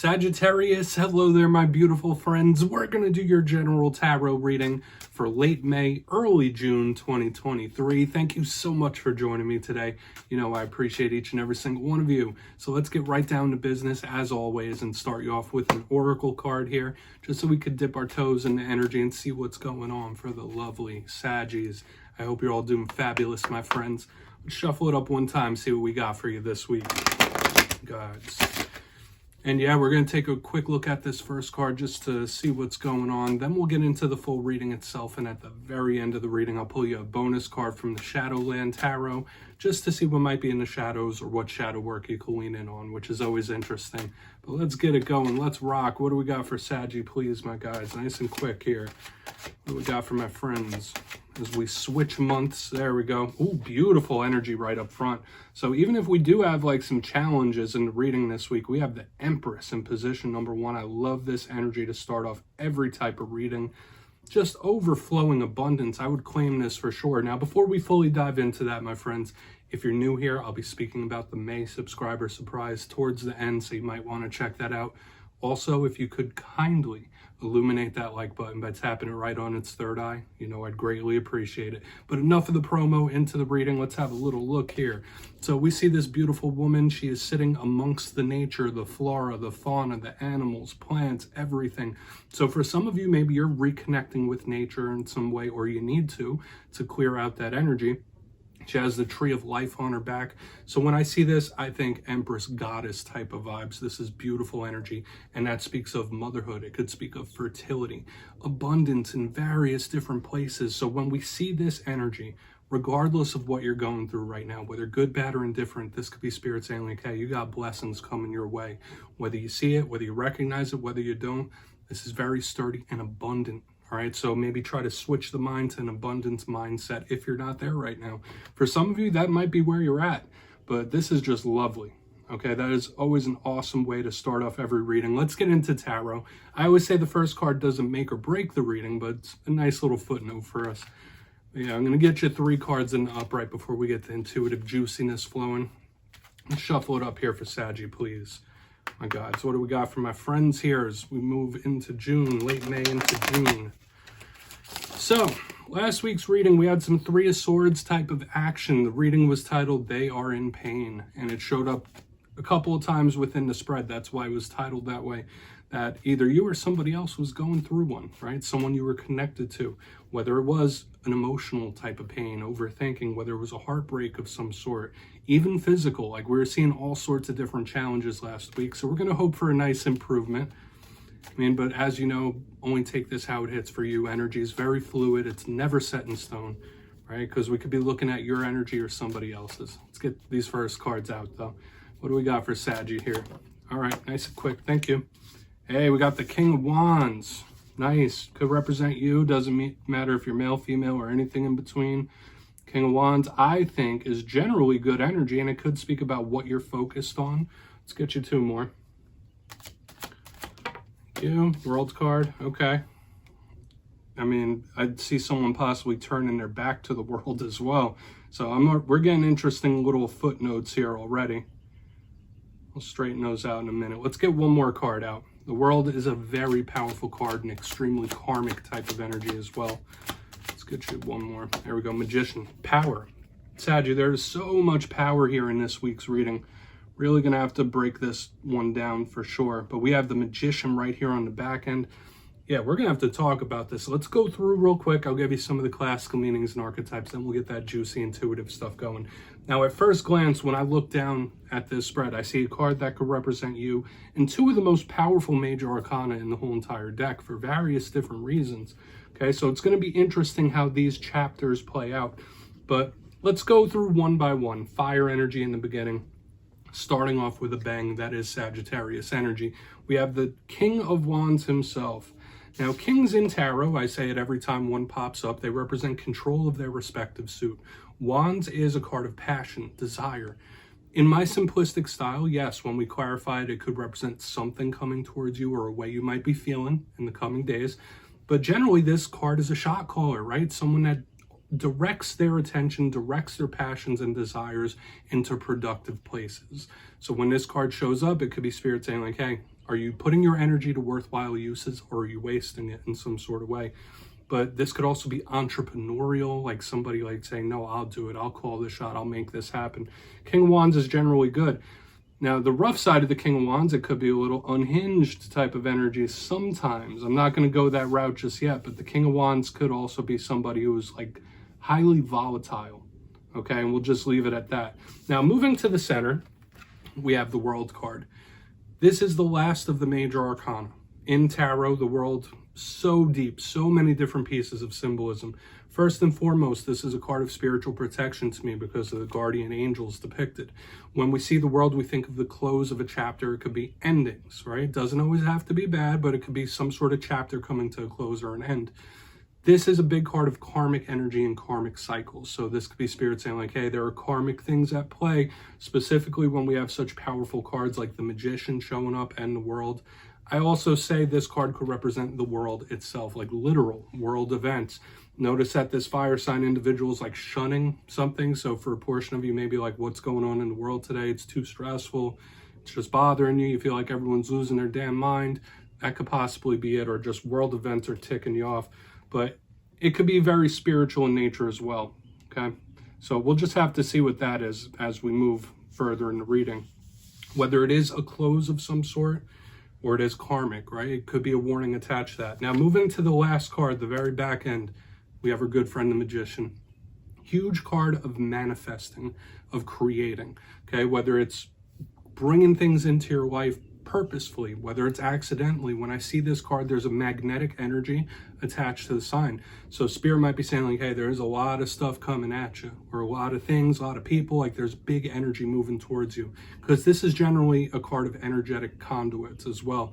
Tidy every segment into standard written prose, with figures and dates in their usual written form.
Sagittarius, hello there, my beautiful friends. We're going to do your general tarot reading for late May, early June 2023. Thank you so much for joining me today. You know, I appreciate each and every single one of you. So let's get right down to business as always and start you off with an oracle card here, just so we could dip our toes in the energy and see what's going on for the lovely Saggies. I hope you're all doing fabulous, my friends. Let's shuffle it up one time, see what we got for you this week. Gods. And yeah, we're going to take a quick look at this first card just to see what's going on. Then we'll get into the full reading itself. And at the very end of the reading, I'll pull you a bonus card from the Shadowland Tarot just to see what might be in the shadows or what shadow work you can lean in on, which is always interesting. But let's get it going. Let's rock. What do we got for Saggy, please, my guys? Nice and quick here. What do we got for my friends? As we switch months, there we go. Ooh, beautiful energy right up front. So even if we do have like some challenges in the reading this week, we have the Empress in position number 1. I love this energy to start off every type of reading. Just overflowing abundance. I would claim this for sure. Now, before we fully dive into that, my friends, if you're new here, I'll be speaking about the May subscriber surprise towards the end, so you might want to check that out. Also, if you could kindly illuminate that like button by tapping it right on its third eye, you know, I'd greatly appreciate it. But enough of the promo, into the reading. Let's have a little look here. So we see this beautiful woman. She is sitting amongst the nature, the flora, the fauna, the animals, plants, everything. So for some of you, maybe you're reconnecting with nature in some way, or you need to clear out that energy. She has the tree of life on her back. So when I see this, I think Empress goddess type of vibes. This is beautiful energy. And that speaks of motherhood. It could speak of fertility, abundance in various different places. So when we see this energy, regardless of what you're going through right now, whether good, bad, or indifferent, this could be spirit saying like, hey, you got blessings coming your way. Whether you see it, whether you recognize it, whether you don't, this is very sturdy and abundant. All right, so maybe try to switch the mind to an abundance mindset if you're not there right now. For some of you, that might be where you're at, but this is just lovely. Okay, that is always an awesome way to start off every reading. Let's get into tarot. I always say the first card doesn't make or break the reading, but it's a nice little footnote for us. Yeah, I'm going to get you 3 cards in the upright before we get the intuitive juiciness flowing. Let's shuffle it up here for Saggy, please. My God, so what do we got for my friends here as we move into June, late May into June? So, last week's reading, we had some 3 of Swords type of action. The reading was titled, They Are in Pain, and it showed up a couple of times within the spread. That's why it was titled that way, that either you or somebody else was going through one, right? Someone you were connected to, whether it was an emotional type of pain, overthinking, whether it was a heartbreak of some sort, even physical. Like we were seeing all sorts of different challenges last week. So we're going to hope for a nice improvement. I mean, but as you know, only take this how it hits for you. Energy is very fluid. It's never set in stone, right? Because we could be looking at your energy or somebody else's. Let's get these first cards out, though. What do we got for Saggy here? All right, nice and quick. Thank you. Hey, we got the King of Wands. Nice. Could represent you. Doesn't matter if you're male, female, or anything in between. King of Wands, I think, is generally good energy, and it could speak about what you're focused on. Let's get you 2 more. You, World card, okay. I mean, I'd see someone possibly turning their back to the world as well. So we're getting interesting little footnotes here already. We'll straighten those out in a minute. Let's get 1 more card out. The World is a very powerful card and extremely karmic type of energy as well. Let's get you 1 more. There we go, Magician, power. Saggy, there is so much power here in this week's reading. Really going to have to break this one down for sure. But we have the Magician right here on the back end. Yeah, we're going to have to talk about this. Let's go through real quick. I'll give you some of the classical meanings and archetypes, then we'll get that juicy, intuitive stuff going. Now, at first glance, when I look down at this spread, I see a card that could represent you and 2 of the most powerful major arcana in the whole entire deck for various different reasons. Okay, so it's going to be interesting how these chapters play out. But let's go through one by one. Fire energy in the beginning. Starting off with a bang, that is Sagittarius energy. We have the King of Wands himself. Now, kings in tarot, I say it every time one pops up, they represent control of their respective suit. Wands is a card of passion, desire. In my simplistic style, yes, when we clarify it, it could represent something coming towards you or a way you might be feeling in the coming days. But generally, this card is a shot caller, right? Someone that directs their attention, directs their passions and desires into productive places. So when this card shows up, it could be spirit saying like, hey, Are you putting your energy to worthwhile uses, or are you wasting it in some sort of way? But this could also be entrepreneurial, like somebody like saying, no, I'll do it. I'll call this shot. I'll make this happen. King of Wands is generally good. Now, the rough side of the King of Wands, it could be a little unhinged type of energy sometimes. I'm not going to go that route just yet, but the King of Wands could also be somebody who's like highly volatile. Okay, and we'll just leave it at that. Now, moving to the center, we have the World card. This is the last of the major arcana. In tarot, the world, so deep, so many different pieces of symbolism. First and foremost, this is a card of spiritual protection to me because of the guardian angels depicted. When we see the world, we think of the close of a chapter. It could be endings, right? It doesn't always have to be bad, but it could be some sort of chapter coming to a close or an end. This is a big card of karmic energy and karmic cycles. So this could be spirit saying like, hey, there are karmic things at play, specifically when we have such powerful cards like the Magician showing up and the World. I also say this card could represent the world itself, like literal world events. Notice that this fire sign individual is like shunning something. So for a portion of you, maybe like what's going on in the world today, it's too stressful, it's just bothering you, you feel like everyone's losing their damn mind. That could possibly be it, or just world events are ticking you off. But it could be very spiritual in nature as well, okay? So we'll just have to see what that is as we move further in the reading. Whether it is a close of some sort, or it is karmic, right? It could be a warning attached to that. Now, moving to the last card, the very back end, we have our good friend, the Magician. Huge card of manifesting, of creating, okay? Whether it's bringing things into your life purposefully, whether it's accidentally. When I see this card, there's a magnetic energy attached to the sign. So Spirit might be saying like, hey, there's a lot of stuff coming at you, or a lot of things, a lot of people, like there's big energy moving towards you, because this is generally a card of energetic conduits as well.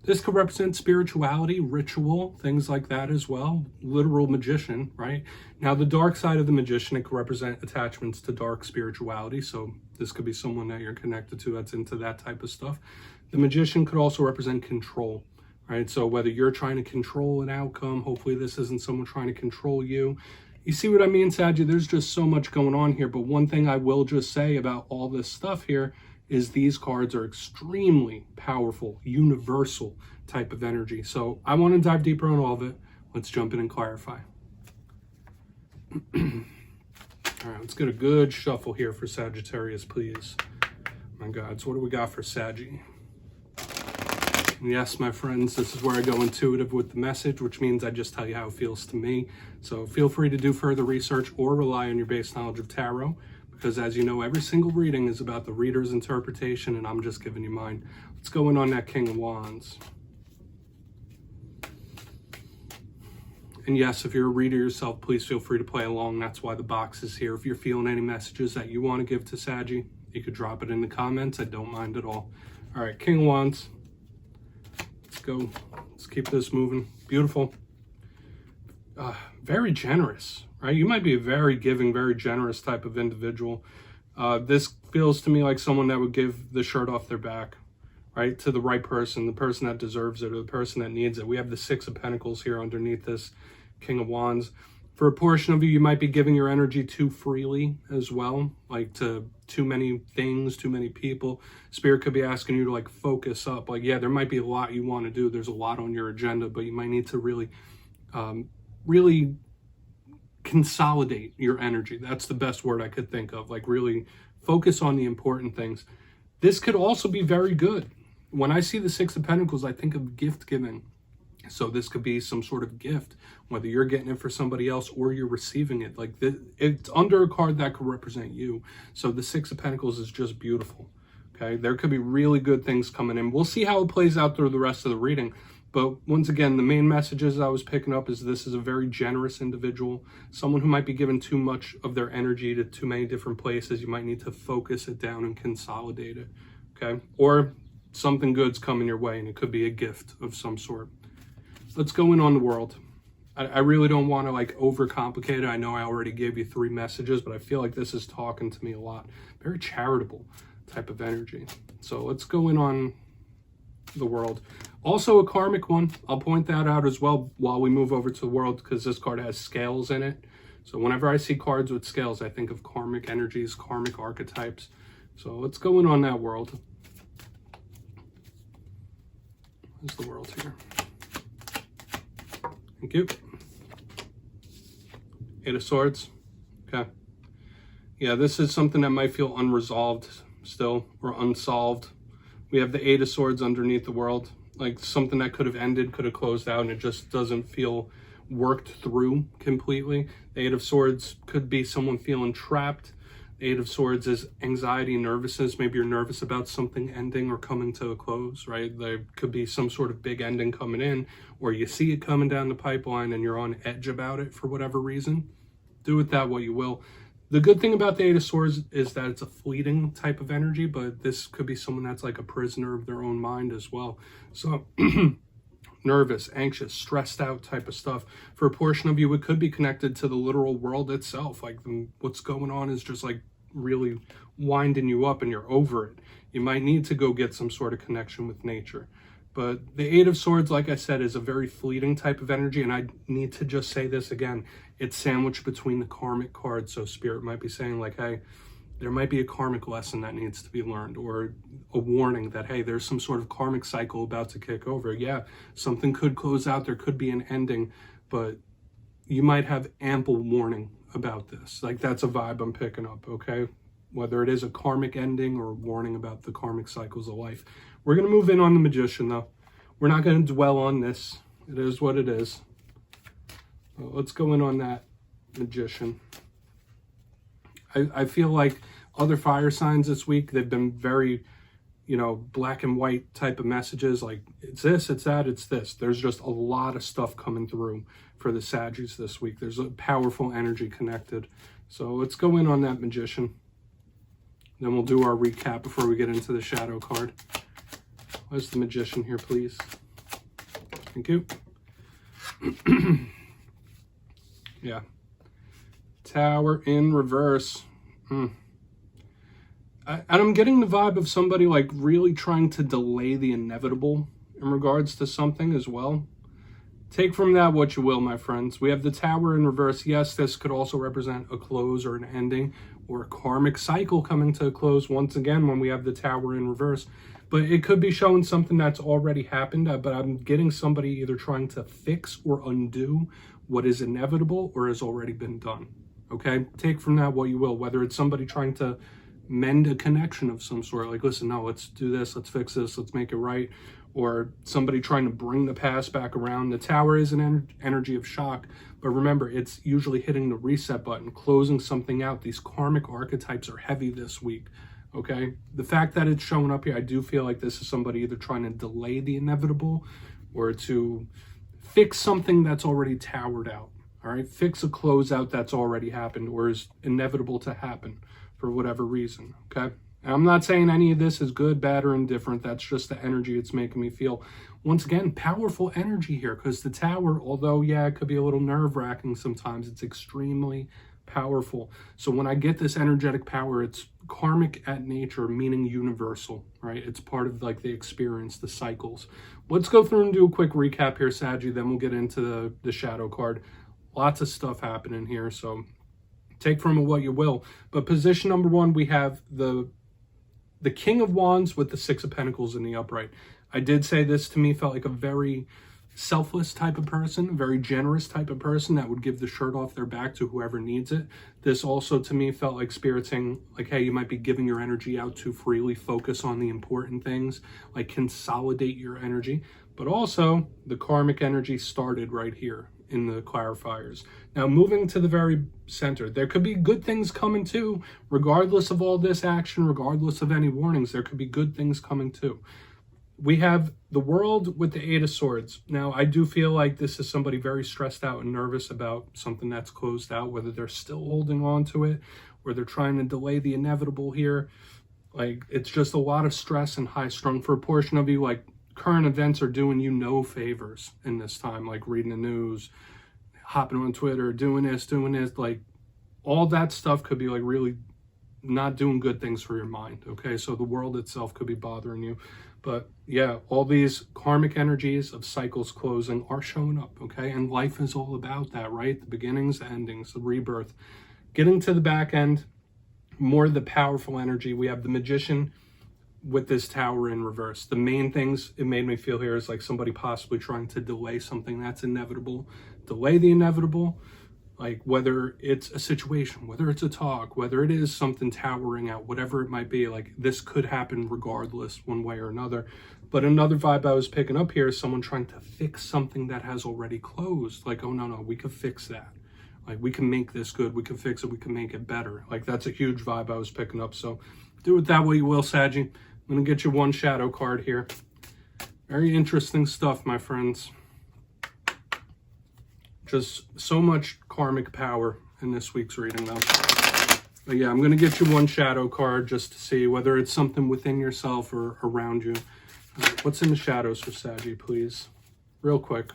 This could represent spirituality, ritual, things like that as well. Literal magician, right? Now, the dark side of the Magician, it could represent attachments to dark spirituality. So this could be someone that you're connected to that's into that type of stuff. The Magician could also represent control, right? So whether you're trying to control an outcome, hopefully this isn't someone trying to control you. You see what I mean, Saggy? There's just so much going on here. But one thing I will just say about all this stuff here is these cards are extremely powerful, universal type of energy. So I want to dive deeper on all of it. Let's jump in and clarify. All right, let's get a good shuffle here for Sagittarius, please. My God, so what do we got for Saggy? Yes, my friends, this is where I go intuitive with the message, which means I just tell you how it feels to me. So feel free to do further research or rely on your base knowledge of tarot, because as you know, every single reading is about the reader's interpretation, and I'm just giving you mine. Let's go in on that King of Wands. And yes, if you're a reader yourself, please feel free to play along. That's why the box is here. If you're feeling any messages that you want to give to Saggy, you could drop it in the comments. I don't mind at all. All right, King of Wands. Let's go. Let's keep this moving. Beautiful. Very generous, right? You might be a very giving, very generous type of individual. This feels to me like someone that would give the shirt off their back, right? To the right person, the person that deserves it, or the person that needs it. We have the Six of Pentacles here underneath this King of Wands. For a portion of you, you might be giving your energy too freely as well, like to too many things, too many people. Spirit could be asking you to like focus up. Like, yeah, there might be a lot you want to do. There's a lot on your agenda, but you might need to really, really consolidate your energy. That's the best word I could think of. Like really focus on the important things. This could also be very good. When I see the Six of Pentacles, I think of gift giving. So this could be some sort of gift, whether you're getting it for somebody else or you're receiving it. Like it's under a card that could represent you. So the Six of Pentacles is just beautiful. Okay, there could be really good things coming in. We'll see how it plays out through the rest of the reading. But once again, the main messages I was picking up is this is a very generous individual, someone who might be giving too much of their energy to too many different places. You might need to focus it down and consolidate it. Okay, or something good's coming your way, and it could be a gift of some sort. Let's go in on the World. I really don't want to like overcomplicate it. I know I already gave you 3 messages, but I feel like this is talking to me a lot. Very charitable type of energy. So let's go in on the World. Also a karmic one. I'll point that out as well while we move over to the World, because this card has scales in it. So whenever I see cards with scales, I think of karmic energies, karmic archetypes. So let's go in on that World. Where's the world here? Thank you. Eight of Swords. Okay. Yeah, this is something that might feel unresolved still, or unsolved. We have the Eight of Swords underneath the world. Like something that could have ended, could have closed out, and it just doesn't feel worked through completely. The Eight of Swords could be someone feeling trapped. The Eight of Swords is anxiety, nervousness. Maybe you're nervous about something ending or coming to a close, right? There could be some sort of big ending coming in, or you see it coming down the pipeline and you're on edge about it for whatever reason. Do with that what you will. The good thing about the Eight of Swords is that it's a fleeting type of energy, but this could be someone that's like a prisoner of their own mind as well. So nervous, anxious, stressed out type of stuff. For a portion of you, it could be connected to the literal world itself. Like what's going on is just like really winding you up and you're over it. You might need to go get some sort of connection with nature. But the Eight of Swords, like I said, is a very fleeting type of energy. And I need to just say this again. It's sandwiched between the karmic cards. So Spirit might be saying like, hey, there might be a karmic lesson that needs to be learned, or a warning that, hey, there's some sort of karmic cycle about to kick over. Yeah, something could close out. There could be an ending, but you might have ample warning about this. Like that's a vibe I'm picking up, okay? Whether it is a karmic ending or a warning about the karmic cycles of life. We're going to move in on the Magician, though. We're not going to dwell on this. It is what it is. Well, let's go in on that Magician. I feel like other fire signs this week, they've been very, black and white type of messages. Like, it's this, it's that, it's this. There's just a lot of stuff coming through for the Saggies this week. There's a powerful energy connected. So let's go in on that Magician. Then we'll do our recap before we get into the Shadow card. Where's the Magician here, please? Thank you. Yeah. Tower in reverse. And I'm getting the vibe of somebody like really trying to delay the inevitable in regards to something as well. Take from that what you will, my friends. We have the Tower in reverse. Yes, this could also represent a close or an ending or a karmic cycle coming to a close once again when we have the Tower in reverse. But it could be showing something that's already happened, but I'm getting somebody either trying to fix or undo what is inevitable or has already been done. Okay? Take from that what you will, whether it's somebody trying to mend a connection of some sort, like, listen, no, let's do this, let's fix this, let's make it right, or somebody trying to bring the past back around. The Tower is an energy of shock, but remember, it's usually hitting the reset button, closing something out. These karmic archetypes are heavy this week. Okay, the fact that it's showing up here, I do feel like this is somebody either trying to delay the inevitable or to fix something that's already towered out. All right, fix a closeout that's already happened or is inevitable to happen for whatever reason. Okay, and I'm not saying any of this is good, bad, or indifferent. That's just the energy it's making me feel. Once again, powerful energy here, because the Tower, although, yeah, it could be a little nerve-wracking sometimes, it's extremely powerful. So when I get this energetic power, it's karmic at nature, meaning universal, right? It's part of like the experience, the cycles. Let's go through and do a quick recap here, Saggy, then we'll get into the Shadow card. Lots of stuff happening here, so take from it what you will. But position number one, we have the King of Wands with the Six of Pentacles in the upright. I did say this to me felt like a very selfless type of person, very generous type of person that would give the shirt off their back to whoever needs it. This also to me felt like Spirit saying like, hey, you might be giving your energy out too freely, focus on the important things, like consolidate your energy. But also the karmic energy started right here in the clarifiers. Now moving to the very center, there could be good things coming too, regardless of all this action, regardless of any warnings, there could be good things coming too. We have the World with the Eight of Swords. Now, I do feel like this is somebody very stressed out and nervous about something that's closed out, whether they're still holding on to it or they're trying to delay the inevitable here. Like, it's just a lot of stress and high strung for a portion of you. Like, current events are doing you no favors in this time, like reading the news, hopping on Twitter, doing this, like all that stuff could be like really not doing good things for your mind. Okay, so the world itself could be bothering you. But yeah, all these karmic energies of cycles closing are showing up, okay? And life is all about that, right? The beginnings, the endings, the rebirth. Getting to the back end, more of the powerful energy. We have the Magician with this Tower in reverse. The main things it made me feel here is like somebody possibly trying to delay something that's inevitable. Delay the inevitable, like whether it's a situation, whether it's a talk, whether it is something towering out, whatever it might be, like this could happen regardless one way or another. But another vibe I was picking up here is someone trying to fix something that has already closed. Like, oh no, we could fix that. Like we can make this good, we can fix it, we can make it better. Like that's a huge vibe I was picking up. So do it that way you will, Saggy. I'm going to get you one shadow card here. Very interesting stuff, my friends. Just so much karmic power in this week's reading, though. But yeah, I'm going to get you one shadow card just to see whether it's something within yourself or around you. What's in the shadows for Saggy, please? Real quick.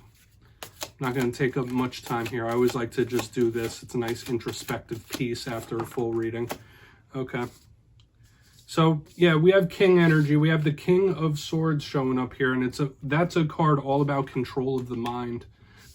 I'm not going to take up much time here. I always like to just do this. It's a nice introspective piece after a full reading. Okay. So, yeah, we have King energy. We have the King of Swords showing up here, and that's a card all about control of the mind,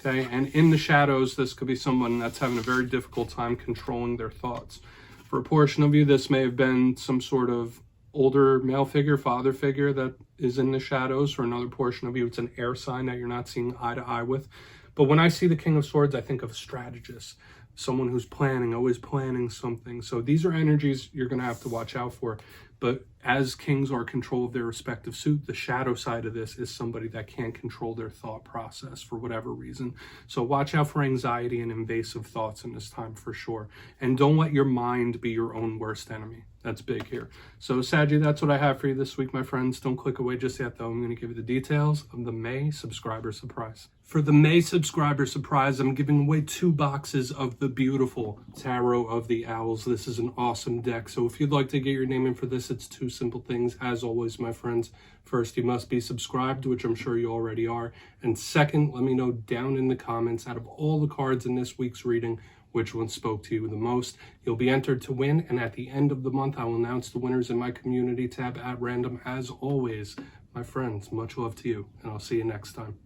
okay? And in the shadows, this could be someone that's having a very difficult time controlling their thoughts. For a portion of you, this may have been some sort of older male figure, father figure that is in the shadows. For another portion of you, it's an air sign that you're not seeing eye to eye with. But when I see the King of Swords, I think of a strategist, someone who's planning, always planning something. So these are energies you're going to have to watch out for. But as kings are in control of their respective suit, the shadow side of this is somebody that can't control their thought process for whatever reason. So watch out for anxiety and invasive thoughts in this time for sure. And don't let your mind be your own worst enemy. That's big here. So Saggy, that's what I have for you this week, my friends. Don't click away just yet, though. I'm going to give you the details of the May subscriber surprise. For the May subscriber surprise, I'm giving away 2 boxes of the beautiful Tarot of the Owls. This is an awesome deck. So if you'd like to get your name in for this, it's 2 simple things. As always, my friends, first, you must be subscribed, which I'm sure you already are. And second, let me know down in the comments, out of all the cards in this week's reading, which one spoke to you the most. You'll be entered to win, and at the end of the month, I will announce the winners in my community tab at random. As always, my friends, much love to you, and I'll see you next time.